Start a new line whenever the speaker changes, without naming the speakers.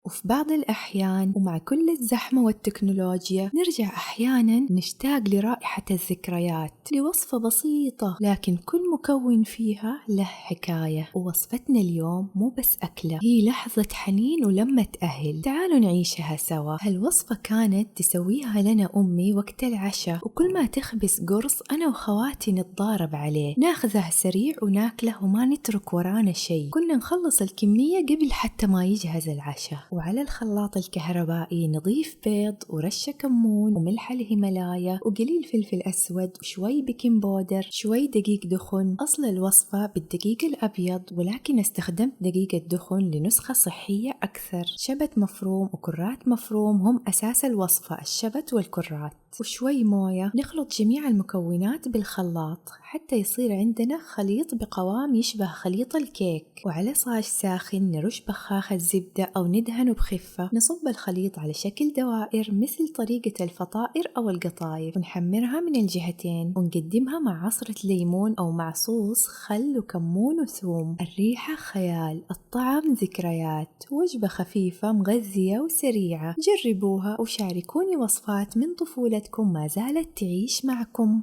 وفي بعض الأحيان ومع كل الزحمة والتكنولوجيا نرجع أحياناً نشتاق لرائحة الذكريات، لوصفة بسيطة لكن كل مكون فيها له حكاية. ووصفتنا اليوم مو بس أكلة، هي لحظة حنين ولمة أهل. تعالوا نعيشها سوا. هالوصفة كانت تسويها لنا أمي وقت العشاء، وكل ما تخبز قرص أنا وخواتي نتضارب عليه، ناخذه سريع وناكله وما نترك ورانا شيء. كنا نخلص الكمية قبل حتى ما يجهز العشاء. وعلى الخلاط الكهربائي نضيف بيض ورشة كمون وملح الهيمالايا وقليل فلفل أسود وشوي بيكنج بودر، شوي دقيق دخن. أصل الوصفة بالدقيق الأبيض، ولكن استخدمت دقيق الدخن لنسخة صحية أكثر. شبت مفروم وكرات مفروم هم أساس الوصفة، الشبت والكرات، وشوي موية. نخلط جميع المكونات بالخلاط حتى يصير عندنا خليط بقوام يشبه خليط الكيك. وعلى صاج ساخن نرش بخاخ الزبدة أو ندهن بخفة. نصب الخليط على شكل دوائر مثل طريقة الفطائر أو القطايف، ونحمرها من الجهتين ونقدمها مع عصرة ليمون أو مع صوص خل وكمون وثوم. الريحة خيال، الطعم ذكريات. وجبة خفيفة مغذية وسريعة. جربوها وشاركوني وصفات من طفولتكم ما زالت تعيش معكم.